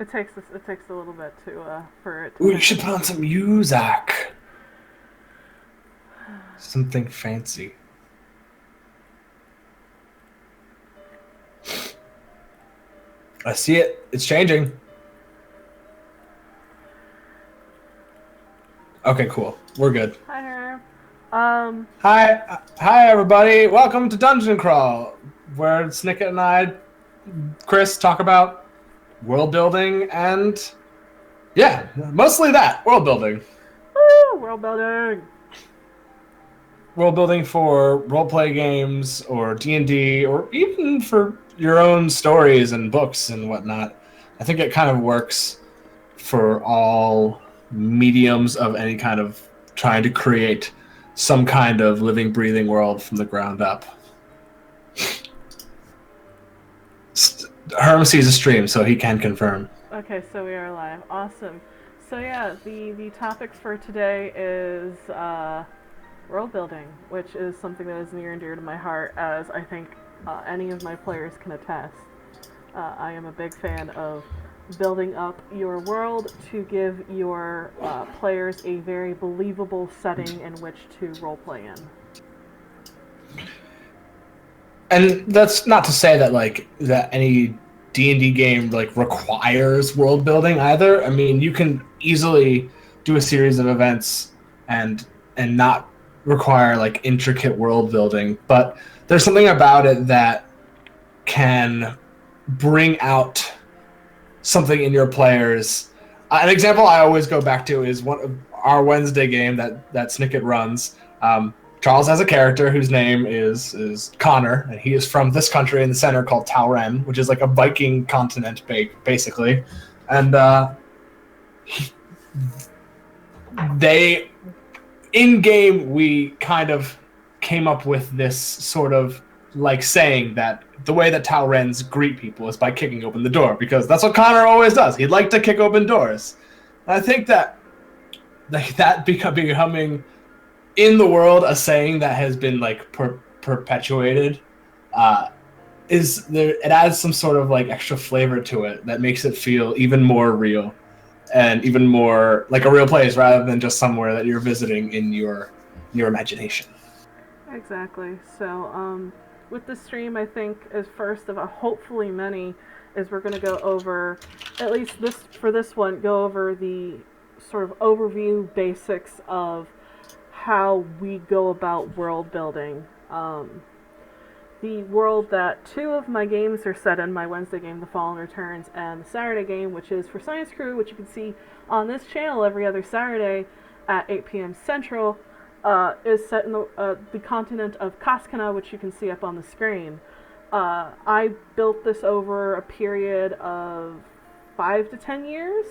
It takes a little bit to for it to Ooh, you sink should in. put on some music. Something fancy. I see it. It's changing. Okay, cool. We're good. Hi, Herb. Um, Hi, everybody. Welcome to Dungeon Crawl, where Snicket and Chris, talk about world building and yeah, mostly that world building. woo, world building. World building for role play games or D&D or even for your own stories and books and whatnot. I think it kind of works for all mediums of any kind of trying to create some kind of living, breathing world from the ground up. Herm sees a stream, so he can confirm. Okay, so we are live. Awesome. So yeah, the topics for today is world building, which is something that is near and dear to my heart, as I think any of my players can attest. I am a big fan of building up your world to give your players a very believable setting in which to roleplay in. And that's not to say that that any D&D game requires world building either. I mean, you can easily do a series of events and not require intricate world building, but there's something about it that can bring out something in your players. An example I always go back to is one of our Wednesday game that Snicket runs. Charles has a character whose name is Connor, and he is from this country in the center called Tauren, which is like a Viking continent, basically. And they in game we kind of came up with this sort of saying that the way that Taurens greet people is by kicking open the door, because that's what Connor always does. He'd like to kick open doors. And I think that becoming in the world a saying that has been perpetuated uh, is there. It adds some sort of extra flavor to it that makes it feel even more real and even more like a real place rather than just somewhere that you're visiting in your imagination. Exactly. So, with this stream, I think as first of hopefully many, is we're going to go over, at least this for this one, go over the sort of overview basics of how we go about world building. The world that two of my games are set in, my Wednesday game, The Fallen Returns, and the Saturday game, which is for Science Crew, which you can see on this channel every other Saturday at 8 p.m. Central, is set in the continent of Kaskana, which you can see up on the screen. I built this over a period of 5 to 10 years,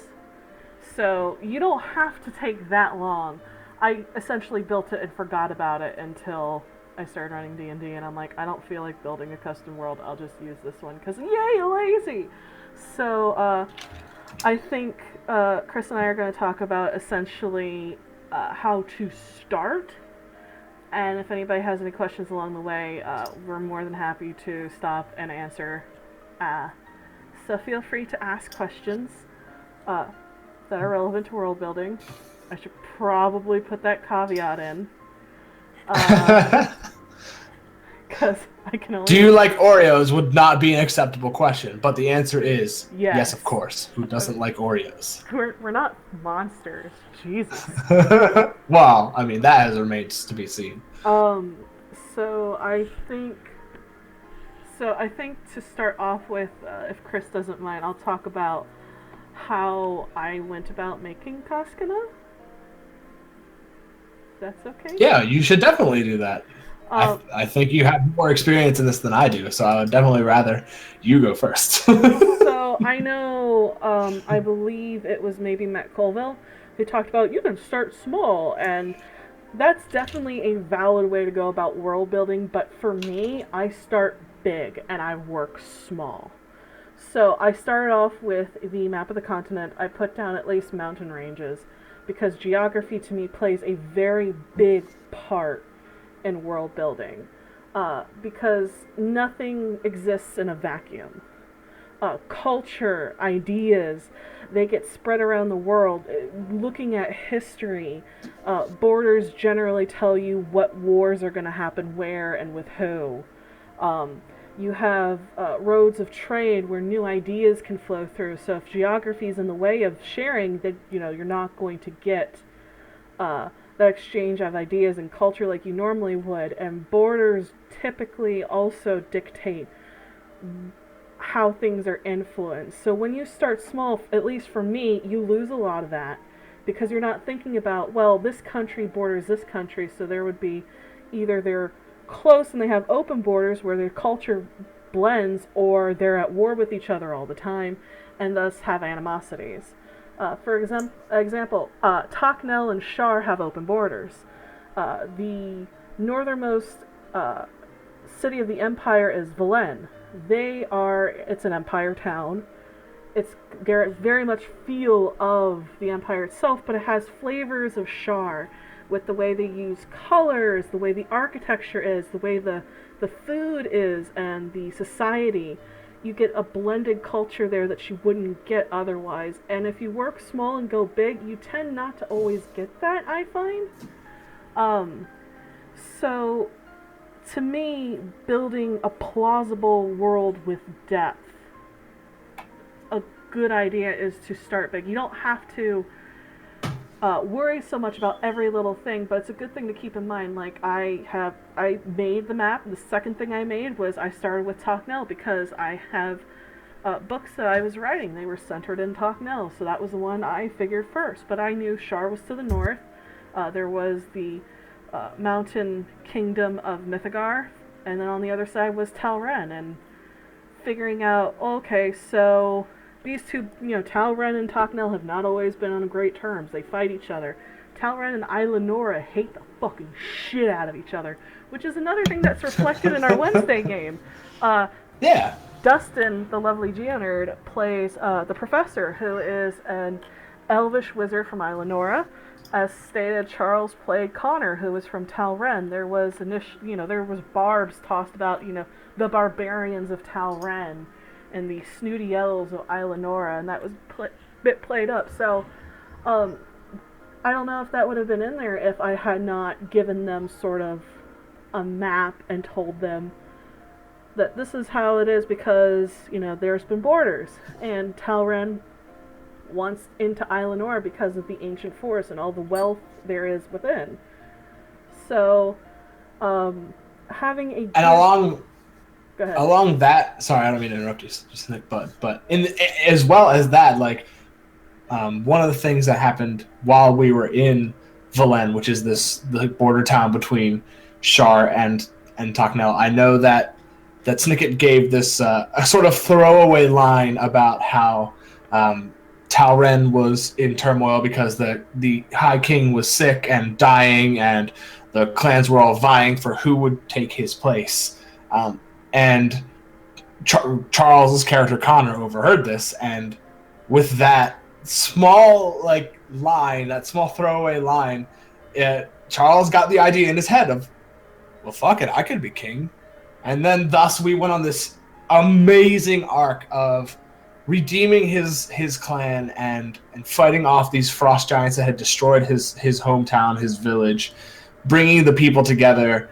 so you don't have to take that long. I essentially built it and forgot about it until I started running D&D, and D, and I'm like, I don't feel like building a custom world. I'll just use this one because yay, lazy. So I think Chris and I are going to talk about essentially how to start. And if anybody has any questions along the way, we're more than happy to stop and answer. Uh, so feel free to ask questions uh, that are relevant to world building. I should probably put that caveat in. Because I can Do only you answer. like Oreos would not be an acceptable question, but the answer is yes, Yes. of course. Who doesn't like Oreos? We're not monsters. Jesus. Well, I mean, that has remains to be seen. Um, so I think I think to start off with, if Chris doesn't mind, I'll talk about how I went about making Koskana. That's okay. Yeah, you should definitely do that. Um, I think you have more experience in this than I do, so I would definitely rather you go first. so I know, I believe it was maybe Matt Colville who talked about you can start small, and that's definitely a valid way to go about world building. But for me, I start big and I work small. So I started off with the map of the continent. I put down at least mountain ranges because geography to me plays a very big part in world building. Because nothing exists in a vacuum. culture, ideas. They get spread around the world. Looking at history, borders generally tell you what wars are going to happen where and with who. Um, you have roads of trade where new ideas can flow through. So if geography is in the way of sharing, that you're not going to get that exchange of ideas and culture like you normally would. And borders typically also dictate how things are influenced. So when you start small, at least for me, you lose a lot of that because you're not thinking about, well, this country borders this country, so there would be either they're close and they have open borders where their culture blends, or they're at war with each other all the time and thus have animosities. For example, Tocnell and Shar have open borders. The northernmost city of the empire is Velen. It's an empire town. It's very much feel of the empire itself, but it has flavors of Shar with the way they use colors, the way the architecture is, the way the food is, and the society. You get a blended culture there that you wouldn't get otherwise. And if you work small and go big, you tend not to always get that, I find. So to me, building a plausible world with depth, a good idea is to start big. You don't have to worry so much about every little thing, but it's a good thing to keep in mind. Like I made the map. The second thing I made was I started with Tocnell because I have books that I was writing. They were centered in Tocnell, so that was the one I figured first. But I knew Shar was to the north. There was the mountain kingdom of Mythogar, and then on the other side was Talren, and figuring out, okay, so these two, Talren and Tocnell have not always been on great terms. They fight each other. Talren and Isla Nora hate the fucking shit out of each other, which is another thing that's reflected in our Wednesday game. Yeah. Dustin, the lovely Geonerd, plays the professor, who is an elvish wizard from Isla Nora. As stated, Charles played Connor, who was from Talren. There was there was barbs tossed about, the barbarians of Talren and the snooty elves of Isla Nora, and that was bit played up. So, I don't know if that would have been in there if I had not given them sort of a map and told them that this is how it is because, there's been borders, and Talren once into Isla Nora because of the ancient forest and all the wealth there is within. So, having a... And along that, sorry, I don't mean to interrupt you, just Nick, but as well as that, like, one of the things that happened while we were in Velen, which is the border town between Shar and Tocnell, I know that Snicket gave this a sort of throwaway line about how Talren was in turmoil because the High King was sick and dying, and the clans were all vying for who would take his place. And Charles's character Connor overheard this, and with that small line, that small throwaway line, Charles got the idea in his head of, well, fuck it, I could be king. And then thus we went on this amazing arc of redeeming his clan and fighting off these frost giants that had destroyed his hometown, his village, bringing the people together,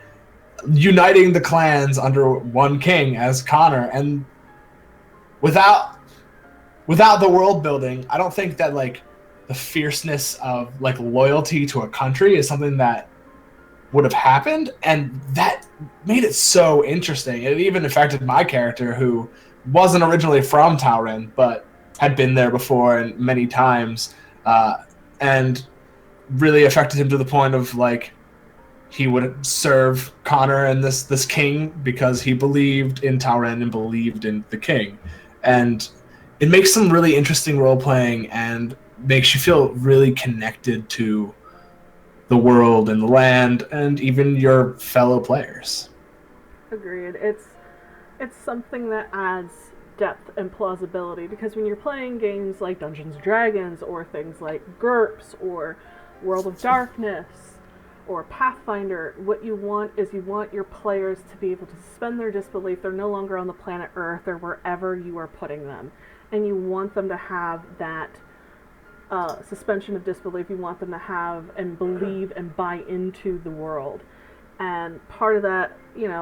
uniting the clans under one king as Connor. And without the world building, I don't think that the fierceness of loyalty to a country is something that would have happened, and that made it so interesting. It even affected my character, who wasn't originally from Talren, but had been there before and many times, and really affected him to the point of he would serve Connor and this king because he believed in Talren and believed in the king. And it makes some really interesting role playing and makes you feel really connected to the world and the land and even your fellow players. Agreed. It's something that adds depth and plausibility, because when you're playing games like Dungeons & Dragons or things like GURPS or World of Darkness or Pathfinder, what you want is you want your players to be able to suspend their disbelief. They're no longer on the planet Earth or wherever you are putting them. And you want them to have that suspension of disbelief. You want them to have and believe and buy into the world. And part of that,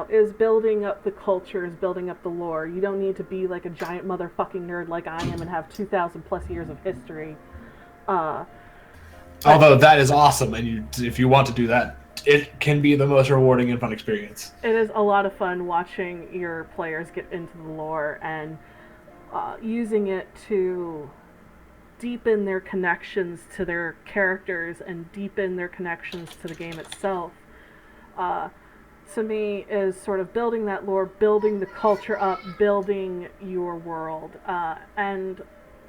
is building up the cultures, building up the lore. You don't need to be like a giant motherfucking nerd like I am and have 2,000 plus years of history. Although that is awesome, and if you want to do that, it can be the most rewarding and fun experience. It is a lot of fun watching your players get into the lore and using it to deepen their connections to their characters and deepen their connections to the game itself. To me, is sort of building that lore, building the culture up, building your world. And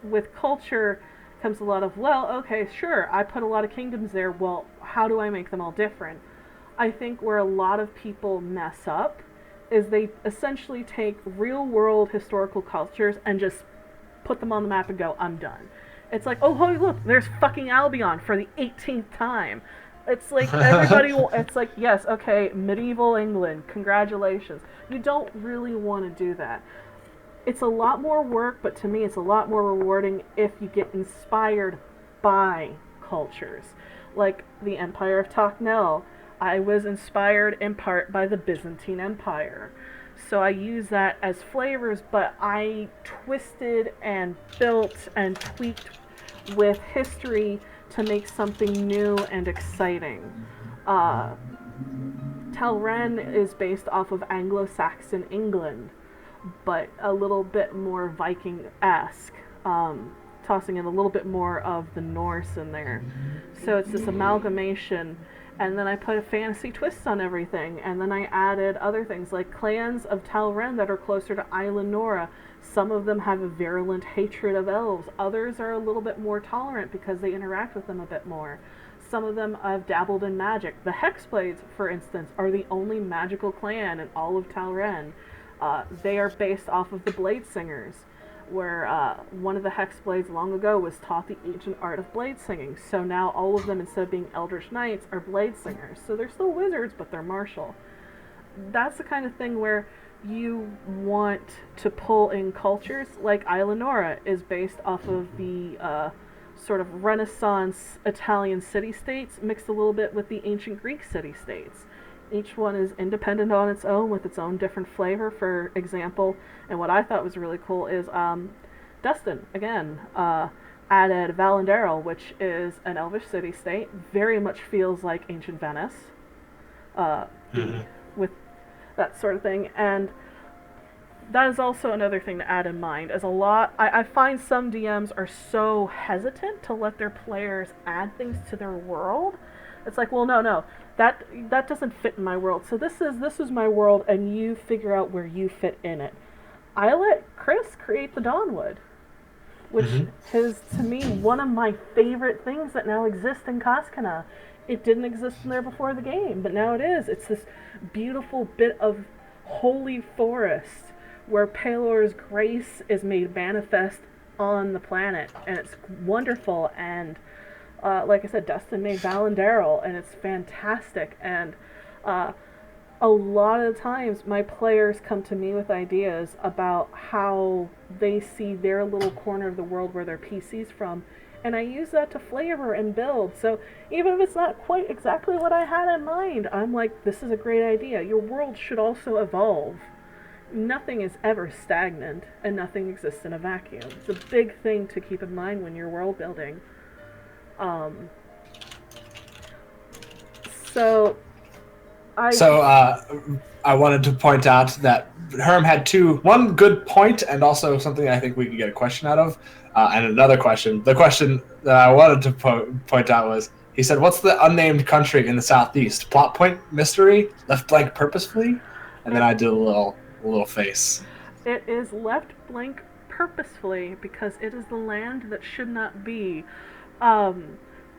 with culture comes a lot of, well, okay, sure, I put a lot of kingdoms there. Well, how do I make them all different? I think where a lot of people mess up is they essentially take real world historical cultures and just put them on the map and go, I'm done. It's like, oh, hey, look, there's fucking Albion for the 18th time. It's like everybody it's like, yes, okay, medieval England, congratulations. You don't really want to do that. It's a lot more work, but to me it's a lot more rewarding if you get inspired by cultures. Like the Empire of Tocnel, I was inspired in part by the Byzantine Empire. So I use that as flavors, but I twisted and built and tweaked with history to make something new and exciting. Talren is based off of Anglo-Saxon England, but a little bit more Viking-esque, tossing in a little bit more of the Norse in there. So it's this amalgamation, and then I put a fantasy twist on everything, and then I added other things like clans of Talren that are closer to Isla Nora. Some of them have a virulent hatred of elves. Others are a little bit more tolerant because they interact with them a bit more. Some of them have dabbled in magic. The Hexblades, for instance, are the only magical clan in all of Talren. They are based off of the Blade Singers, where one of the Hexblades long ago was taught the ancient art of blade singing. So now all of them, instead of being Eldritch Knights, are blade singers. So they're still wizards, but they're martial. That's the kind of thing where you want to pull in cultures. Like Isla Nora is based off of the sort of Renaissance Italian city-states mixed a little bit with the ancient Greek city-states. Each one is independent on its own with its own different flavor. For example, and what I thought was really cool is Dustin, again, added Valendaral, which is an elvish city-state, very much feels like ancient Venice, with that sort of thing. And that is also another thing to add in mind, as I find some DMs are so hesitant to let their players add things to their world. It's like, well, no, that doesn't fit in my world. So this is my world, and you figure out where you fit in it. I let Chris create the Dawnwood, which is, to me, one of my favorite things that now exists in Koskana. It didn't exist in there before the game, but now it is. It's this beautiful bit of holy forest where Pelor's grace is made manifest on the planet, and it's wonderful. And like I said, Dustin made Valendaral, and it's fantastic. And a lot of the times my players come to me with ideas about how they see their little corner of the world where their PC's from, and I use that to flavor and build. So even if it's not quite exactly what I had in mind, I'm like, this is a great idea. Your world should also evolve. Nothing is ever stagnant, and nothing exists in a vacuum. It's a big thing to keep in mind when you're world building. I wanted to point out that Herm had one good point and also something I think we could get a question out of, and another question. The question that I wanted to point out was, he said, what's the unnamed country in the southeast? Plot point mystery? Left blank purposefully? And then I did a little face. It is left blank purposefully because it is the land that should not be.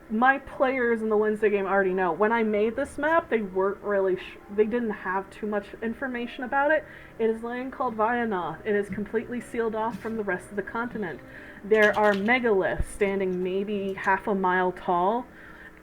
My players in the Wednesday game already know. When I made this map, they weren't really they didn't have too much information about it. It is land called Vyanoth. It is completely sealed off from the rest of the continent. There are megaliths standing maybe half a mile tall,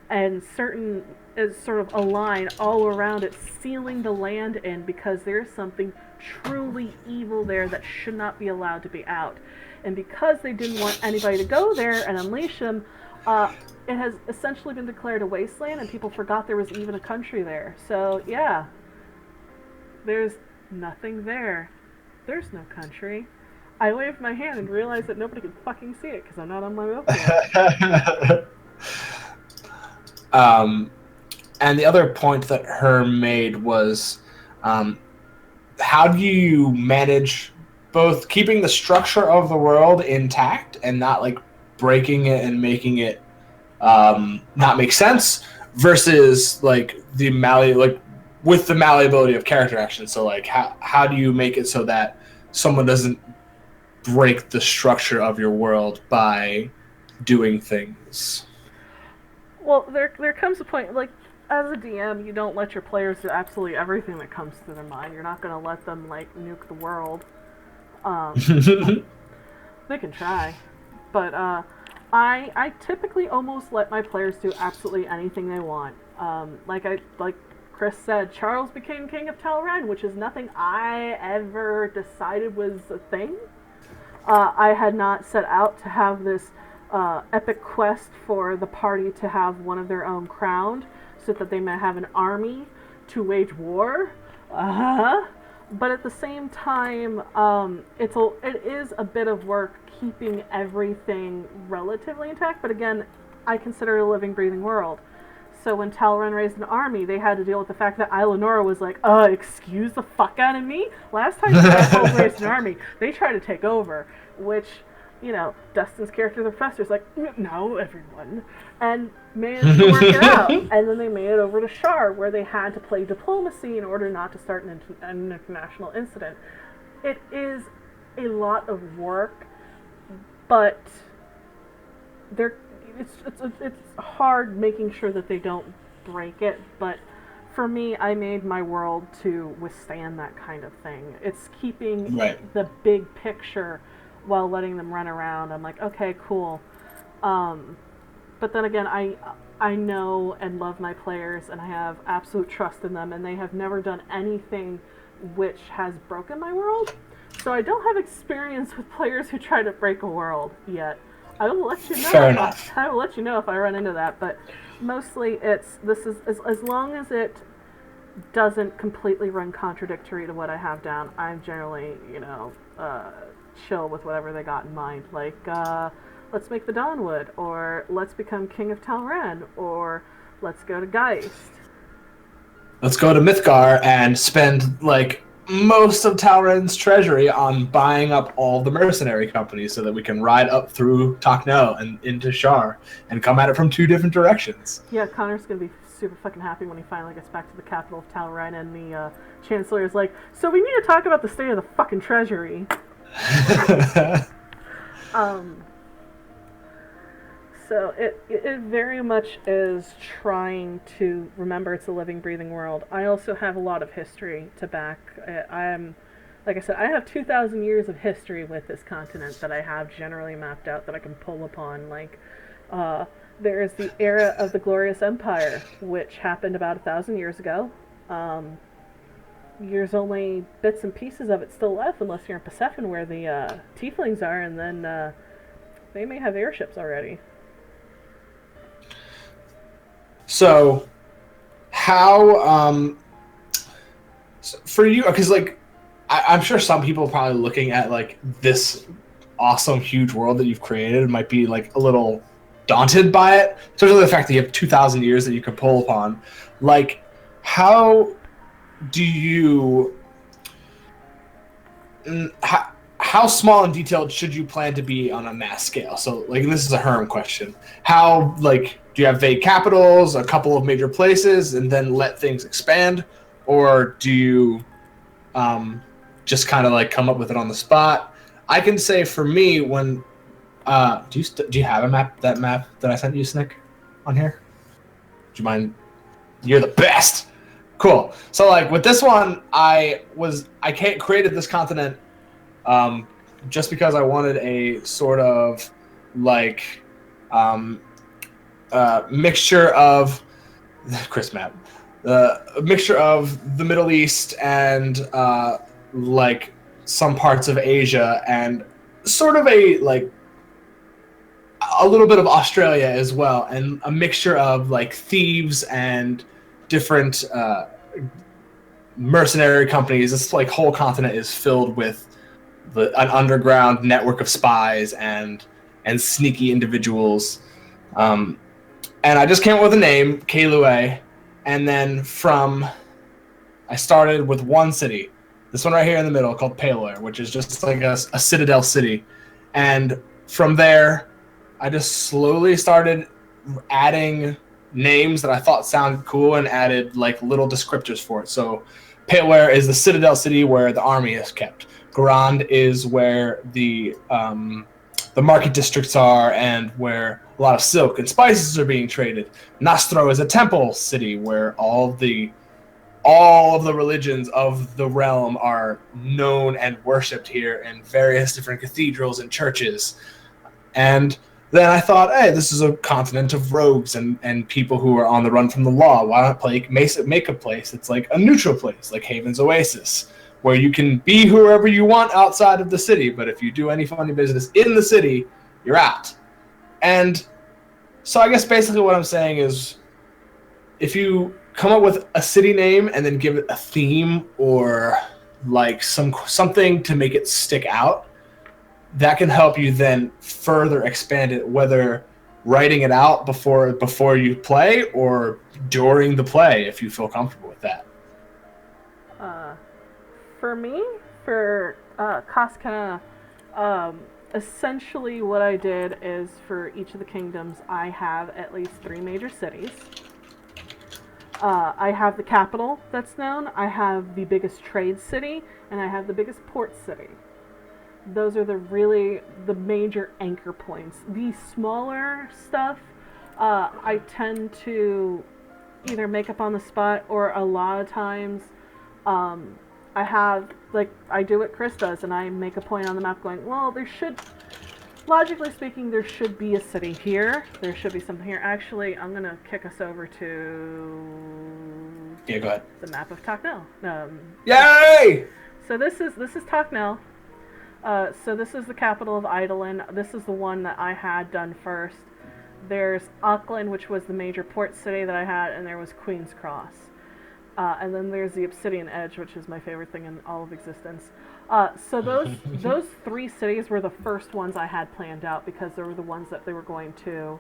and certain is sort of a line all around it, sealing the land in because there's something truly evil there that should not be allowed to be out. And because they didn't want anybody to go there and unleash them, it has essentially been declared a wasteland, and people forgot there was even a country there. So, yeah, there's nothing there. There's no country. I waved my hand and realized that nobody could fucking see it because I'm not on my mobile. And the other point that her made was, how do you manage both keeping the structure of the world intact and not like breaking it and making it not make sense versus like with the malleability of character action. So like how do you make it so that someone doesn't break the structure of your world by doing things? Well, there comes a point, like, as a DM, you don't let your players do absolutely everything that comes to their mind. You're not going to let them, like, nuke the world. They can try. But, I typically almost let my players do absolutely anything they want. Like Chris said, Charles became King of Talran, which is nothing I ever decided was a thing. I had not set out to have this epic quest for the party to have one of their own crowned so that they may have an army to wage war. But at the same time, it is a bit of work keeping everything relatively intact. But again, I consider it a living, breathing world. So when Talran raised an army, they had to deal with the fact that Ilanora was like, excuse the fuck out of me? Last time you raised an army, they tried to take over, which, you know, Dustin's character, the professor, is like, no, everyone, and managed to work it out. And then they made it over to Shar, where they had to play diplomacy in order not to start an international incident. It is a lot of work, but it's hard making sure that they don't break it. But for me, I made my world to withstand that kind of thing. It's keeping the big picture while letting them run around. I'm like, okay, cool. But then again, I know and love my players, and I have absolute trust in them, and they have never done anything which has broken my world. So I don't have experience with players who try to break a world yet. I will let you know. Fair enough. I will let you know if I run into that, but mostly this is as long as it doesn't completely run contradictory to what I have down, I'm generally, chill with whatever they got in mind. Like, let's make the Dawnwood, or let's become King of Talran, or let's go to Geist. Let's go to Mythgar and spend, like, most of Talran's treasury on buying up all the mercenary companies so that we can ride up through Takno and into Shar and come at it from two different directions. Yeah, Connor's going to be super fucking happy when he finally gets back to the capital of Talran, and the Chancellor is like, so we need to talk about the state of the fucking treasury. So it very much is trying to remember it's a living, breathing world. I also have a lot of history to back. Like I said, I have 2,000 years of history with this continent that I have generally mapped out that I can pull upon. Like, there is the era of the Glorious Empire, which happened about 1,000 years ago. There's only bits and pieces of it still left, unless you're in Persephone, where the tieflings are, and then they may have airships already. So, how, for you, because, like, I'm sure some people probably looking at, like, this awesome, huge world that you've created might be, like, a little daunted by it, especially the fact that you have 2,000 years that you can pull upon. Like, how do you... How small and detailed should you plan to be on a mass scale? So, like, this is a Herm question. How, like, do you have vague capitals, a couple of major places, and then let things expand? Or do you just kind of, like, come up with it on the spot? I can say for me, when... do you have that map that I sent you, Snick, on here? Do you mind? You're the best! Cool. So, like, with this one, I created this continent just because I wanted a sort of, like, mixture of Chris map, a mixture of the Middle East and like some parts of Asia and sort of a little bit of Australia as well, and a mixture of like thieves and different mercenary companies. This like whole continent is filled with an underground network of spies and sneaky individuals. And I just came up with a name, Kailua, and then I started with one city, this one right here in the middle called Palor, which is just like a citadel city, and from there, I just slowly started adding names that I thought sounded cool and added like little descriptors for it. So Palor is the citadel city where the army is kept. Grand is where the market districts are and where a lot of silk and spices are being traded. Nastro is a temple city where all of the religions of the realm are known and worshipped here in various different cathedrals and churches. And then I thought, hey, this is a continent of rogues and people who are on the run from the law. Why not make a place that's like a neutral place, like Haven's Oasis, where you can be whoever you want outside of the city, but if you do any funny business in the city, you're out. And so I guess basically what I'm saying is, if you come up with a city name and then give it a theme or like something to make it stick out, that can help you then further expand it, whether writing it out before you play or during the play, if you feel comfortable with that. For me, for Cascana, essentially what I did is for each of the kingdoms, I have at least 3 major cities. I have the capital that's known, I have the biggest trade city, and I have the biggest port city. Those are the major anchor points. The smaller stuff, I tend to either make up on the spot, or a lot of times, I do what Chris does, and I make a point on the map going, well, logically speaking, there should be a city here. There should be something here. Actually, I'm going to kick us over to... Yeah, go ahead. The map of Tocnell. Yay! So this is Tocnell. So this is the capital of Eidolon. This is the one that I had done first. There's Auckland, which was the major port city that I had, and there was Queen's Cross. And then there's the Obsidian Edge, which is my favorite thing in all of existence. So those 3 cities were the first ones I had planned out because they were the ones that they were going to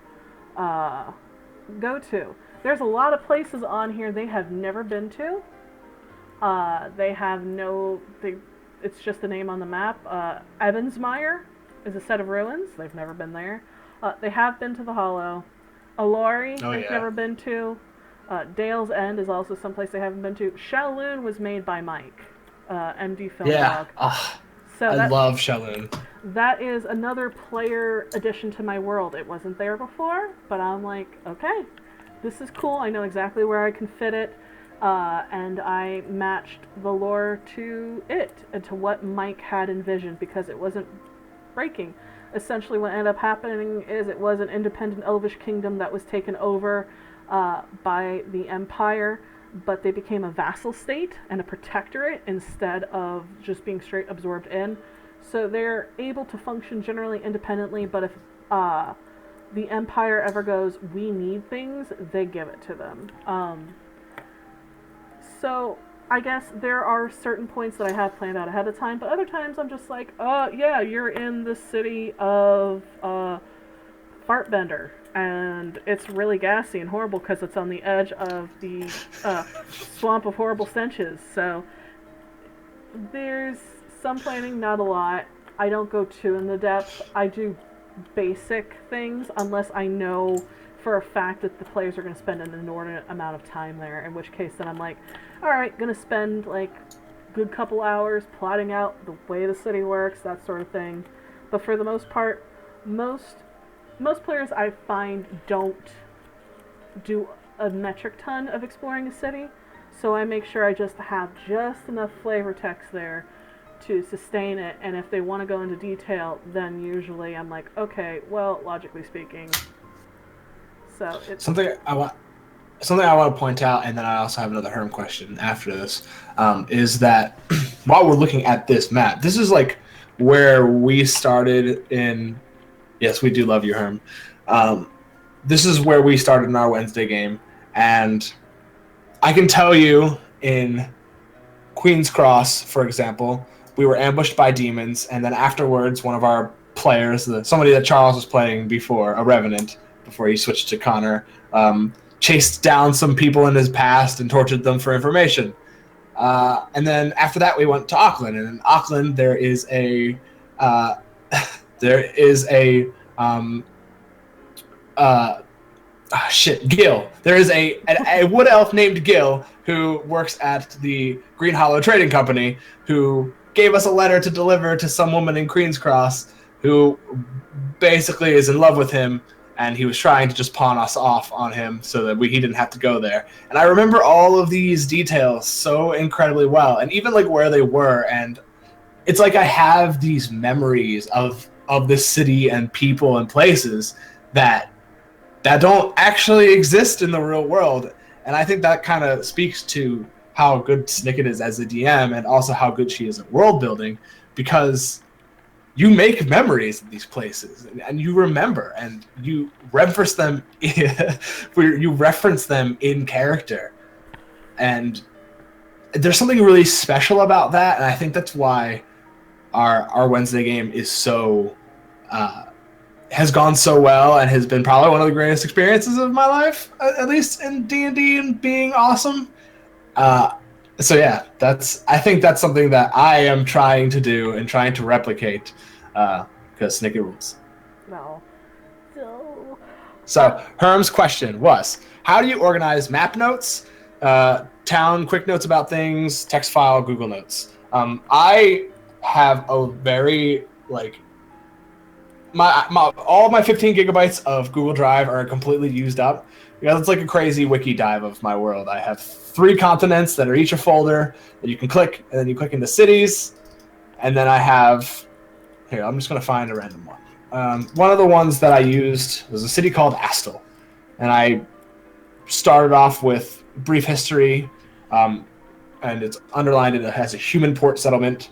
go to. There's a lot of places on here they have never been to. It's just a name on the map. Evansmire is a set of ruins. They've never been there. They have been to the Hollow. Alori, they've never been to. Dale's End is also someplace they haven't been to. Shaolin was made by Mike, MD Film Dog. So I love Shaolin. That is another player addition to my world. It wasn't there before, but I'm like, okay, this is cool. I know exactly where I can fit it. And I matched the lore to it and to what Mike had envisioned because it wasn't breaking. Essentially what ended up happening is it was an independent elvish kingdom that was taken over by the Empire, but they became a vassal state and a protectorate instead of just being straight absorbed in. So they're able to function generally independently, but if the Empire ever goes, we need things, they give it to them. So I guess there are certain points that I have planned out ahead of time, but other times I'm just like, yeah, you're in the city of Fartbender, and it's really gassy and horrible because it's on the edge of the swamp of horrible stenches. So there's some planning, not a lot. I don't go too in the depth. I do basic things unless I know for a fact that the players are going to spend an inordinate amount of time there, in which case then I'm like, alright, going to spend like a good couple hours plotting out the way the city works, that sort of thing. But for the most part, most players I find don't do a metric ton of exploring a city, so I make sure I just have just enough flavor text there to sustain it, and if they want to go into detail, then usually I'm like, okay, well, logically speaking. So it's something I want something I want to point out, and then I also have another Herm question after this, is that while we're looking at this map, this is like where we started in. Yes, we do love you, Herm. This is where we started in our Wednesday game, and I can tell you in Queen's Cross, for example, we were ambushed by demons, and then afterwards, one of our players, somebody that Charles was playing before, a Revenant, before he switched to Connor, chased down some people in his past and tortured them for information. And then after that, we went to Auckland, and in Auckland there is a there is a Gil. There is a wood elf named Gil who works at the Green Hollow Trading Company who gave us a letter to deliver to some woman in Queen's Cross who basically is in love with him, and he was trying to just pawn us off on him so that he didn't have to go there. And I remember all of these details so incredibly well, and even like where they were, and it's like I have these memories of this city and people and places that don't actually exist in the real world. And I think that kind of speaks to how good Snicket is as a DM, and also how good she is at world building, because you make memories of these places, and you remember, and you reference them in character. And there's something really special about that, and I think that's why our Wednesday game is so has gone so well, and has been probably one of the greatest experiences of my life, at least in D&D, and being awesome. So yeah, I think that's something that I am trying to do and trying to replicate, because Snicket rules. No. So Herm's question was, how do you organize map notes, town quick notes about things, text file, Google Notes? I have a very all my 15 gigabytes of Google Drive are completely used up, because it's like a crazy wiki dive of my world. I have 3 continents that are each a folder that you can click, and then you click into cities, and then I have here. I'm just going to find a random one. One of the ones that I used was a city called Astle, and I started off with brief history, and it's underlined. It has a human port settlement.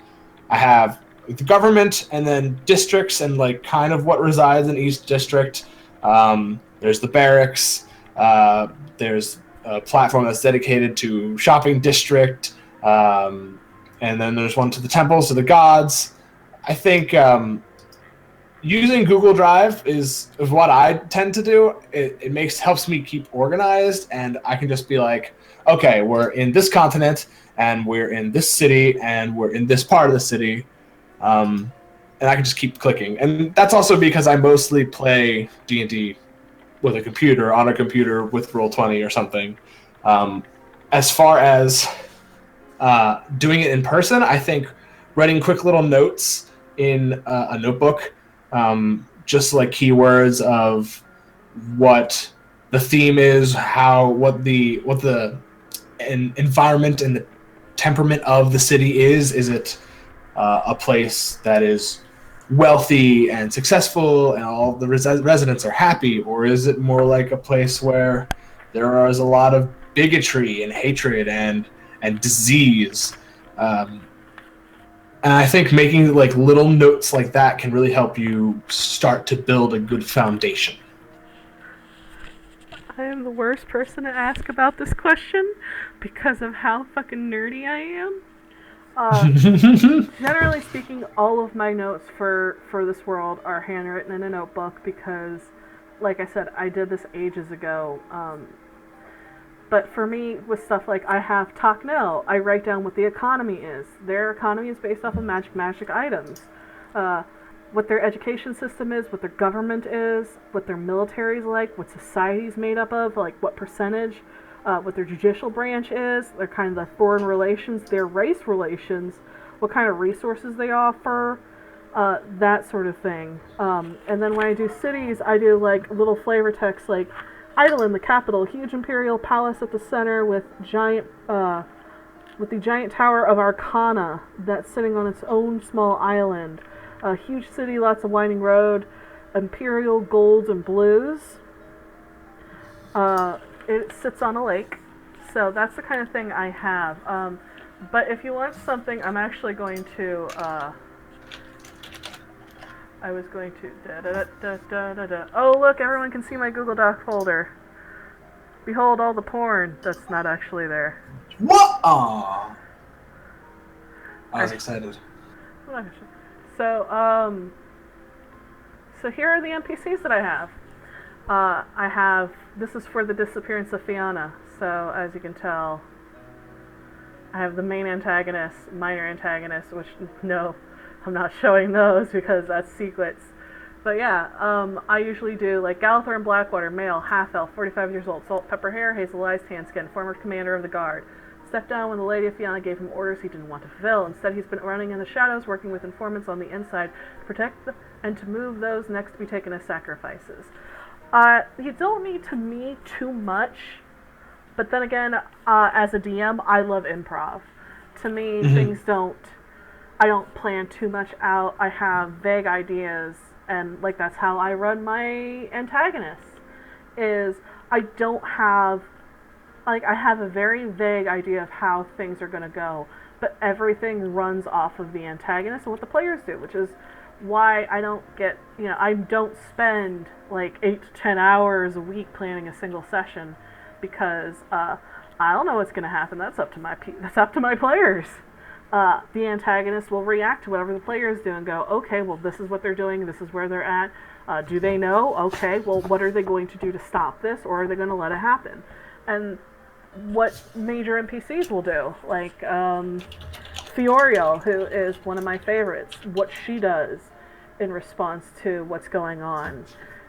I have the government, and then districts, and like kind of what resides in each district. There's the barracks. There's a platform that's dedicated to shopping district, and then there's one to the temples, to the gods. I think using Google Drive is what I tend to do. It helps me keep organized, and I can just be like, okay, we're in this continent, and we're in this city, and we're in this part of the city. And I can just keep clicking. And that's also because I mostly play D&D with a computer, on a computer with Roll20 or something. As far as doing it in person, I think writing quick little notes in a notebook, just like keywords of what the theme is, what the environment and the temperament of the city is. Is it a place that is wealthy and successful and all the residents are happy, or is it more like a place where there is a lot of bigotry and hatred and disease? And I think making like little notes like that can really help you start to build a good foundation. I am the worst person to ask about this question because of how fucking nerdy I am. Generally speaking, all of my notes for this world are handwritten in a notebook because, like I said, I did this ages ago. But for me, with stuff like I have Tocnell, I write down what the economy is. Their economy is based off of magic items. What their education system is, what their government is, what their military is like, what society's made up of, like what percentage, what their judicial branch is, their kind of the foreign relations, their race relations, what kind of resources they offer, that sort of thing. And then when I do cities, I do like little flavor text like Eidolon, the capital, huge imperial palace at the center with the giant tower of Arcana that's sitting on its own small island. A huge city, lots of winding road, imperial golds and blues. it sits on a lake, so that's the kind of thing I have. But if you want something, I'm actually going to. I was going to. Oh, look! Everyone can see my Google Doc folder. Behold all the porn that's not actually there. What? Aww. I was excited. So, so here are the NPCs that I have. I have, this is for the disappearance of Fiona. So, as you can tell, I have the main antagonist, minor antagonist, which, no, I'm not showing those because that's secrets. But yeah, I usually do like Galathorn Blackwater, male, half-elf, 45 years old, salt, pepper hair, hazel eyes, tan skin, former commander of the guard. Stepped down when the Lady of Fiona gave him orders he didn't want to fulfill. Instead, he's been running in the shadows, working with informants on the inside to protect and to move those next to be taken as sacrifices. You don't need to me too much, but then again, as a DM, I love improv. To me, I don't plan too much out. I have vague ideas, and like that's how I run my antagonists. Is I don't have, like, I have a very vague idea of how things are going to go, but everything runs off of the antagonist and what the players do, which is why I don't get, I don't spend like 8 to 10 hours a week planning a single session, because I don't know what's going to happen. That's up to my players. The antagonist will react to whatever the players do and go, okay, well, this is what they're doing, this is where they're at. Do they know? Okay, well, what are they going to do to stop this, or are they going to let it happen? And what major NPCs will do, like Fioriel, who is one of my favorites, what she does in response to what's going on,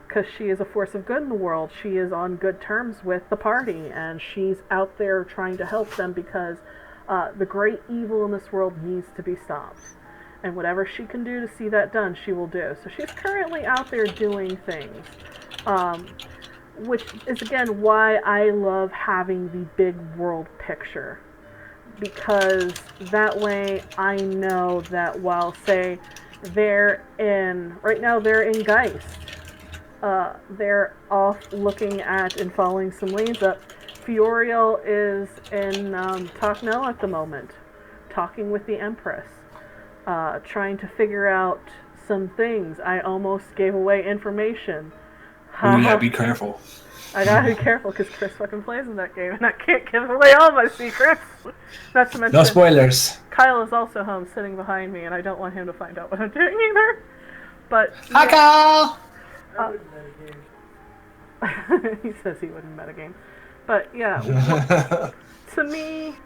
because she is a force of good in the world. She is on good terms with the party, and she's out there trying to help them because the great evil in this world needs to be stopped. And whatever she can do to see that done, she will do. So she's currently out there doing things. Which is, again, why I love having the big world picture. Because that way I know that while, say, right now they're in Geist. They're off looking at and following some lanes up. Fioriel is in Tokno at the moment, talking with the Empress, trying to figure out some things. I almost gave away information. Yeah, be careful. I gotta be careful because Chris fucking plays in that game and I can't give away all my secrets. Not to mention, no spoilers. Kyle is also home sitting behind me and I don't want him to find out what I'm doing either. But hi, Kyle! He says he wouldn't metagame. But yeah, to me,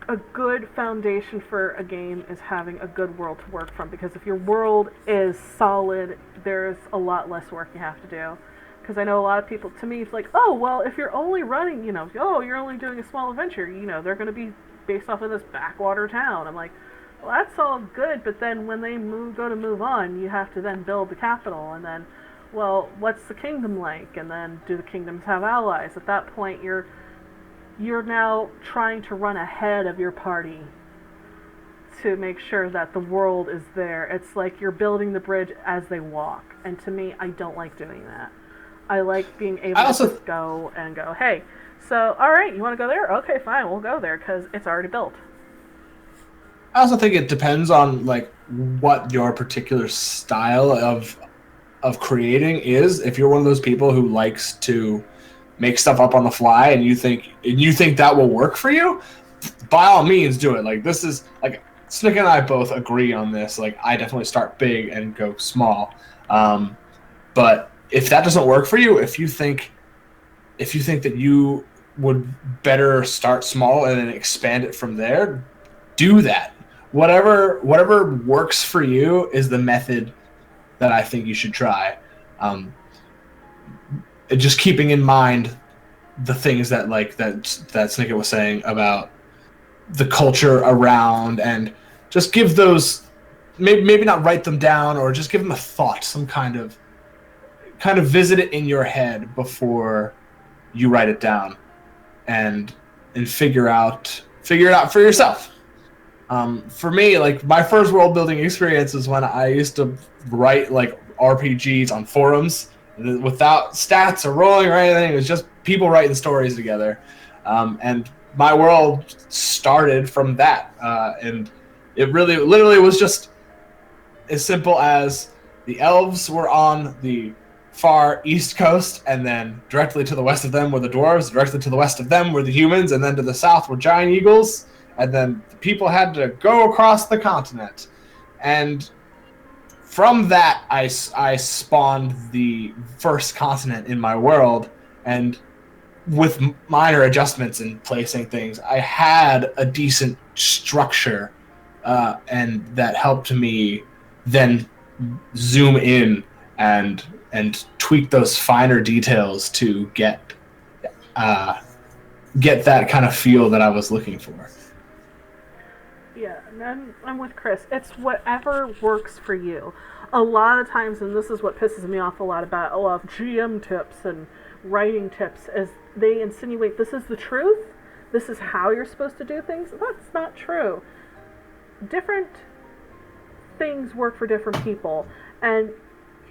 a good foundation for a game is having a good world to work from, because if your world is solid, there's a lot less work you have to do. Because I know a lot of people, to me, it's like, oh, well, if you're only running, you're only doing a small adventure, they're going to be based off of this backwater town. I'm like, well, that's all good, but then when they go to move on, you have to then build the capital, and then, well, what's the kingdom like? And then do the kingdoms have allies? At that point, you're now trying to run ahead of your party to make sure that the world is there. It's like you're building the bridge as they walk. And to me, I don't like doing that. I like being able to just go, hey, so, all right, you want to go there? Okay, fine, we'll go there because it's already built. I also think it depends on like what your particular style of creating is. If you're one of those people who likes to make stuff up on the fly and you think that will work for you, by all means do it. Like, this is like Snick and I both agree on this. Like, I definitely start big and go small. But if that doesn't work for you, if you think that you would better start small and then expand it from there, do that. Whatever works for you is the method that I think you should try. Just keeping in mind the things that Snicket was saying about the culture around, and just give those, maybe not write them down, or just give them a thought, some kind of visit it in your head before you write it down, and figure it out for yourself. For me, like, my first world building experience is when I used to write like RPGs on forums, without stats or rolling or anything. It was just people writing stories together, and my world started from that, and it really, literally was just as simple as the elves were on the far east coast, and then directly to the west of them were the dwarves, directly to the west of them were the humans, and then to the south were giant eagles, and then the people had to go across the continent. And from that, I spawned the first continent in my world, and with minor adjustments in placing things, I had a decent structure, and that helped me then zoom in and tweak those finer details to get that kind of feel that I was looking for. Yeah, and I'm with Chris. It's whatever works for you. A lot of times, and this is what pisses me off a lot about a lot of GM tips and writing tips, is they insinuate this is the truth, this is how you're supposed to do things. That's not true. Different things work for different people, and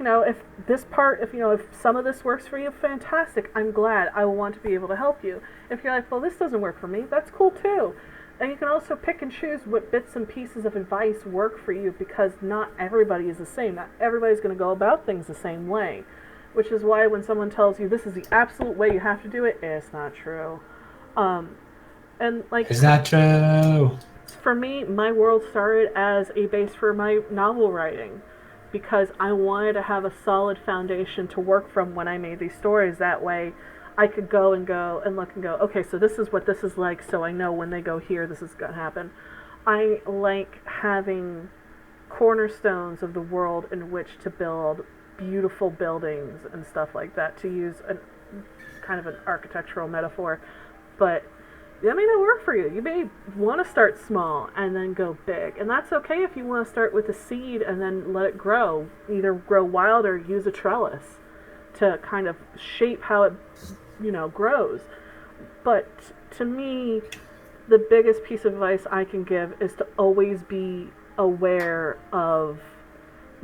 if this part, if some of this works for you, fantastic. I'm glad. I want to be able to help you. If you're like, well, this doesn't work for me, that's cool too. And you can also pick and choose what bits and pieces of advice work for you, because not everybody is the same. Not everybody's going to go about things the same way, which is why when someone tells you this is the absolute way you have to do it, it's not true. And like, it's not true. For me, my world started as a base for my novel writing, because I wanted to have a solid foundation to work from when I made these stories. That way I could go and look and go, okay, so this is what this is like, so I know when they go here, this is going to happen. I like having cornerstones of the world in which to build beautiful buildings and stuff like that, to use kind of an architectural metaphor. But that may not work for you. You may want to start small and then go big. And that's okay if you want to start with a seed and then let it grow. Either grow wild or use a trellis to kind of shape how it, grows. But to me, the biggest piece of advice I can give is to always be aware of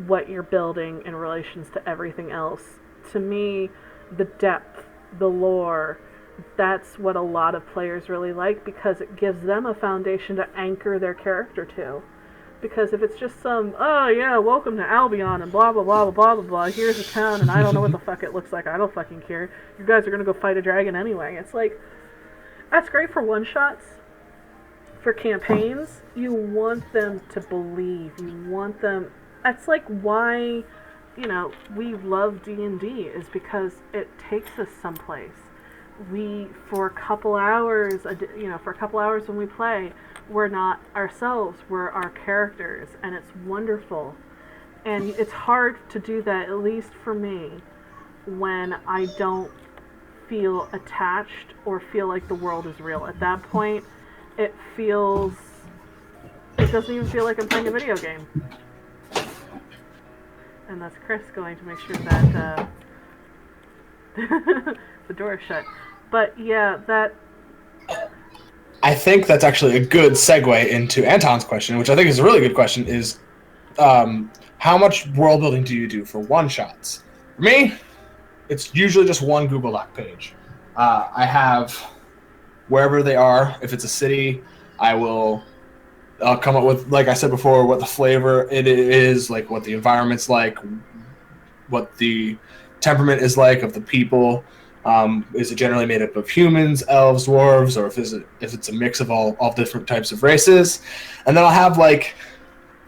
what you're building in relations to everything else. To me, the depth, the lore, that's what a lot of players really like, because it gives them a foundation to anchor their character to. Because if it's just some, oh yeah, welcome to Albion and blah blah blah blah blah blah blah, here's a town and I don't know what the fuck it looks like, I don't fucking care, you guys are gonna go fight a dragon anyway. It's like, that's great for one-shots. For campaigns, you want them to believe, you want them, that's like why, we love D&D, is because it takes us someplace. For a couple hours when we play, we're not ourselves, we're our characters, and it's wonderful. And it's hard to do that, at least for me, when I don't feel attached or feel like the world is real. At that point, it doesn't even feel like I'm playing a video game. And that's Chris going to make sure that the door is shut. But yeah, I think that's actually a good segue into Anton's question, which I think is a really good question, is how much world building do you do for one-shots? For me, it's usually just one Google Doc page. I have, wherever they are, if it's a city, I'll come up with, like I said before, what the flavor it is, like what the environment's like, what the temperament is like of the people. Is it generally made up of humans, elves, dwarves, or if it's a mix of all different types of races? And then I'll have like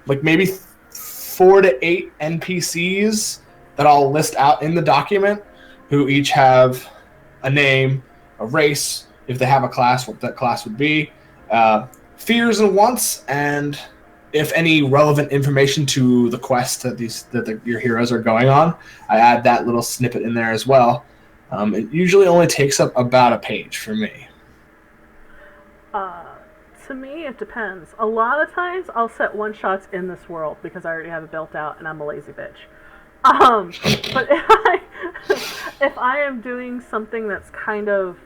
maybe 4 to 8 NPCs that I'll list out in the document, who each have a name, a race, if they have a class, what that class would be, fears and wants, and if any relevant information to the quest that your heroes are going on. I add that little snippet in there as well. It usually only takes up about a page for me. To me, it depends. A lot of times, I'll set one-shots in this world because I already have it built out and I'm a lazy bitch. But if I am doing something that's kind of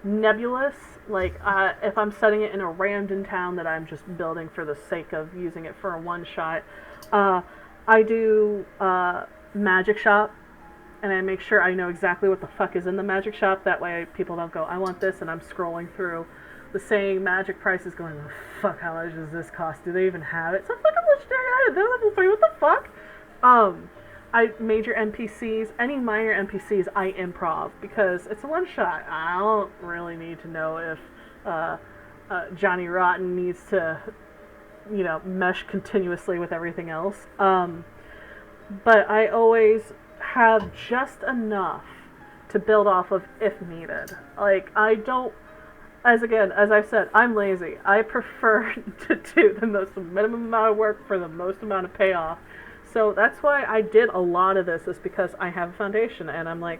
nebulous, like if I'm setting it in a random town that I'm just building for the sake of using it for a one-shot, I do Magic Shop and I make sure I know exactly what the fuck is in the magic shop. That way people don't go, I want this, and I'm scrolling through the same magic prices going, oh, fuck, how much does this cost? Do they even have it? It's a fucking legendary item. They're level 3, what the fuck? I major NPCs, any minor NPCs, I improv because it's a one shot. I don't really need to know if Johnny Rotten needs to, mesh continuously with everything else. But I always have just enough to build off of if needed. Like, I don't, as I've said, I'm lazy. I prefer to do the most minimum amount of work for the most amount of payoff. So that's why I did a lot of this, is because I have a foundation, and I'm like,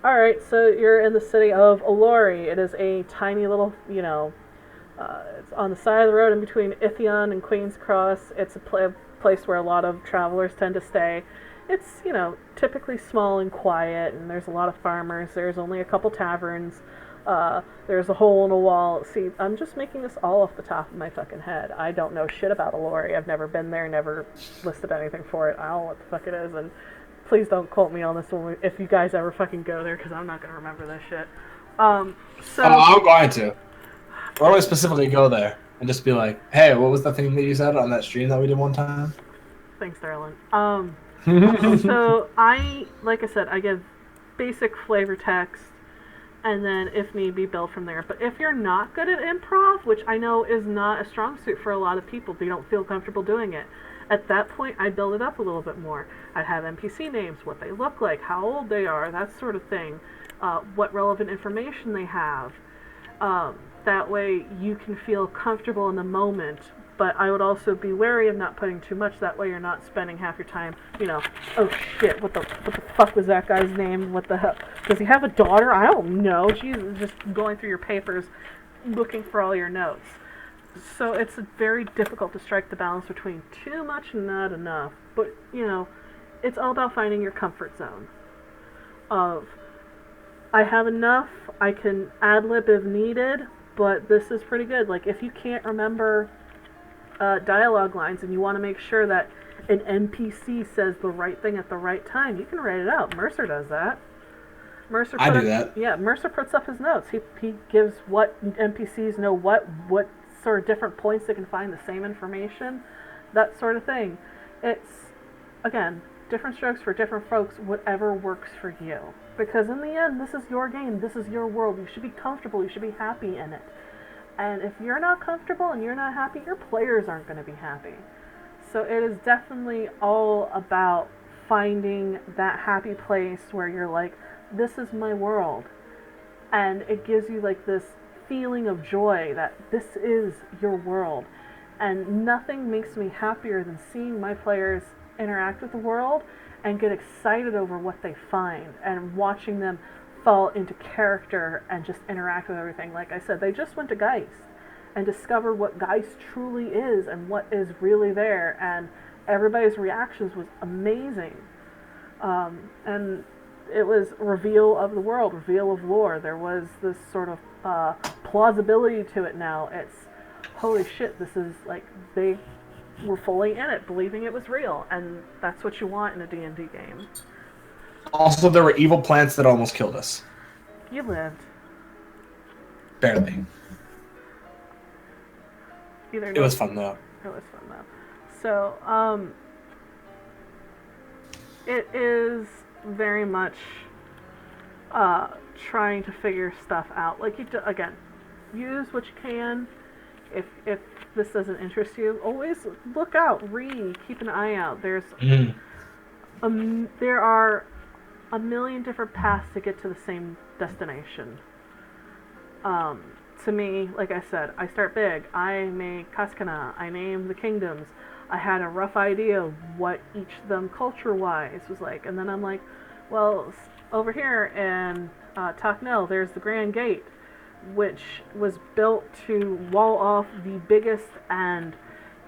alright, so you're in the city of Olori. It is a tiny little, it's on the side of the road in between Ithion and Queen's Cross. It's a place where a lot of travelers tend to stay. It's, typically small and quiet, and there's a lot of farmers. There's only a couple taverns. There's a hole in a wall. See, I'm just making this all off the top of my fucking head. I don't know shit about Olori. I've never been there, never listed anything for it. I don't know what the fuck it is, and please don't quote me on this one if you guys ever fucking go there, because I'm not going to remember this shit. I'm going to. We're going to specifically go there and just be like, hey, what was the thing that you said on that stream that we did one time? Thanks, darling. So like I said, I give basic flavor text, and then if need be, build from there. But if you're not good at improv, which I know is not a strong suit for a lot of people, they don't feel comfortable doing it, at that point I build it up a little bit more. I'd have NPC names, what they look like, how old they are, that sort of thing, what relevant information they have. That way you can feel comfortable in the moment. But I would also be wary of not putting too much. That way you're not spending half your time, oh shit, what the fuck was that guy's name? What the hell? Does he have a daughter? I don't know. Jesus, just going through your papers, looking for all your notes. So it's very difficult to strike the balance between too much and not enough. But, it's all about finding your comfort zone. I have enough, I can ad-lib if needed, but this is pretty good. Like, if you can't remember dialogue lines and you want to make sure that an NPC says the right thing at the right time, you can write it out. Mercer does that. I do that. Yeah, Mercer puts up his notes. He gives what NPCs know what sort of different points they can find the same information, that sort of thing. It's, again, different strokes for different folks, whatever works for you. Because in the end, this is your game, this is your world. You should be comfortable, you should be happy in it. And if you're not comfortable and you're not happy, your players aren't going to be happy. So it is definitely all about finding that happy place where you're like, this is my world. And it gives you like this feeling of joy that this is your world. And nothing makes me happier than seeing my players interact with the world and get excited over what they find and watching them fall into character and just interact with everything. Like I said, they just went to Geist and discovered what Geist truly is and what is really there, and everybody's reactions was amazing. And it was reveal of the world, reveal of lore. There was this sort of plausibility to it now. It's, holy shit, this is like, they were fully in it, believing it was real, and that's what you want in a D&D game. Also, there were evil plants that almost killed us. You lived. Barely. It was fun, though. It was fun, though. So, it is very much trying to figure stuff out. Like, again, use what you can. If this doesn't interest you, always look out, read, keep an eye out. There are a million different paths to get to the same destination. To me, like I said, I start big. I make Kaskana. I name the kingdoms. I had a rough idea of what each of them culture-wise was like. And then I'm like, well, over here in Taknel, there's the Grand Gate, which was built to wall off the biggest and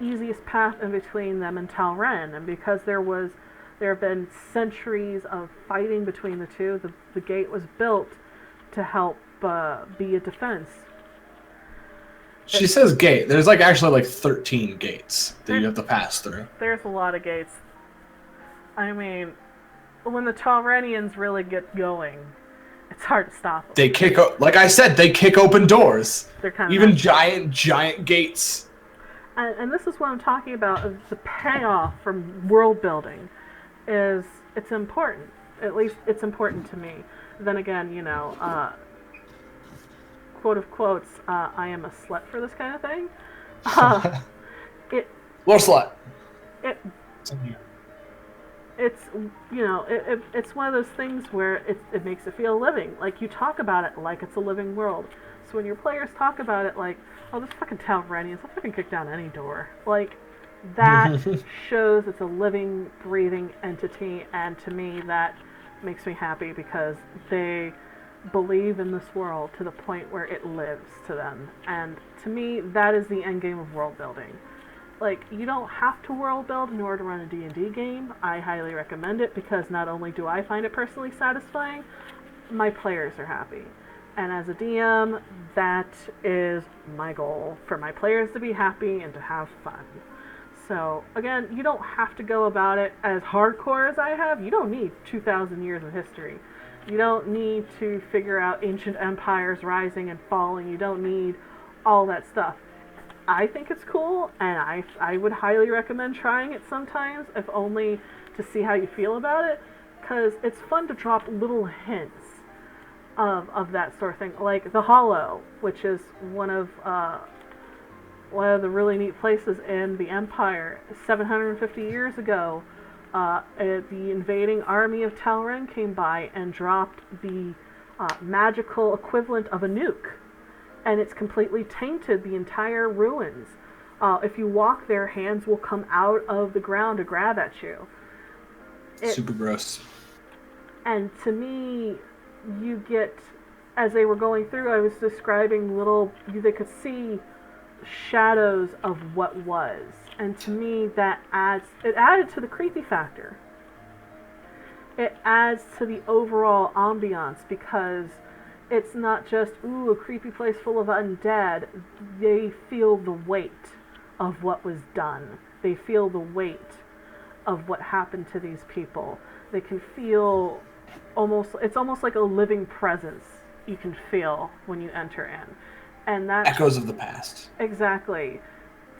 easiest path in between them and Talren. And because there have been centuries of fighting between the two, the gate was built to help be a defense. She says gate. There's actually 13 gates that you have to pass through. There's a lot of gates. I mean, when the Taurenians really get going, it's hard to stop them. They like I said, they kick open doors. They're kind of even giant gates. And this is what I'm talking about. Is the payoff from world building is it's important. At least it's important to me. Then again, quote of quotes, I am a slut for this kind of thing. Lord slut. It's it's one of those things where it makes it feel living. Like you talk about it like it's a living world. So when your players talk about it like, oh, this fucking Taurenians, I'll fucking kick down any door. Like that shows it's a living, breathing entity, and to me that makes me happy because they believe in this world to the point where it lives to them. And to me, that is the end game of world building. Like, you don't have to world build in order to run a D&D game. I highly recommend it because not only do I find it personally satisfying, my players are happy. And as a DM, that is my goal, for my players to be happy and to have fun. So, again, you don't have to go about it as hardcore as I have. You don't need 2,000 years of history. You don't need to figure out ancient empires rising and falling. You don't need all that stuff. I think it's cool, and I would highly recommend trying it sometimes, if only to see how you feel about it, because it's fun to drop little hints of that sort of thing. Like the Hollow, which is one of the really neat places in the Empire. 750 years ago, the invading army of Talren came by and dropped the magical equivalent of a nuke. And it's completely tainted the entire ruins. If you walk there, hands will come out of the ground to grab at you. Super gross. And to me, you get, as they were going through, I was describing they could see shadows of what was. And to me, it added to the creepy factor. It adds to the overall ambiance because it's not just, a creepy place full of undead. They feel the weight of what was done. They feel the weight of what happened to these people. They can feel it's almost like a living presence you can feel when you enter in. And that echoes of the past. Exactly.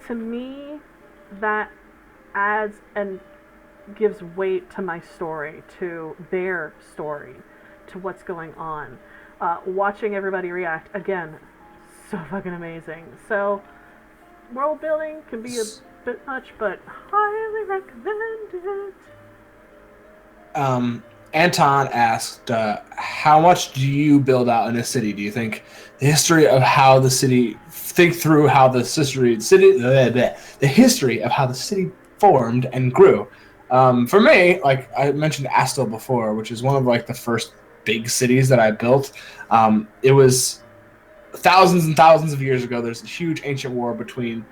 To me, that adds and gives weight to my story, to their story, to what's going on. Watching everybody react, again, so fucking amazing. So, world building can be a bit much, but highly recommend it. Anton asked, how much do you build out in a city? Do you think the history of how the city, the history of how the city formed and grew? For me, like I mentioned Astel before, which is one of like the first big cities that I built. It was thousands and thousands of years ago. There's a huge ancient war between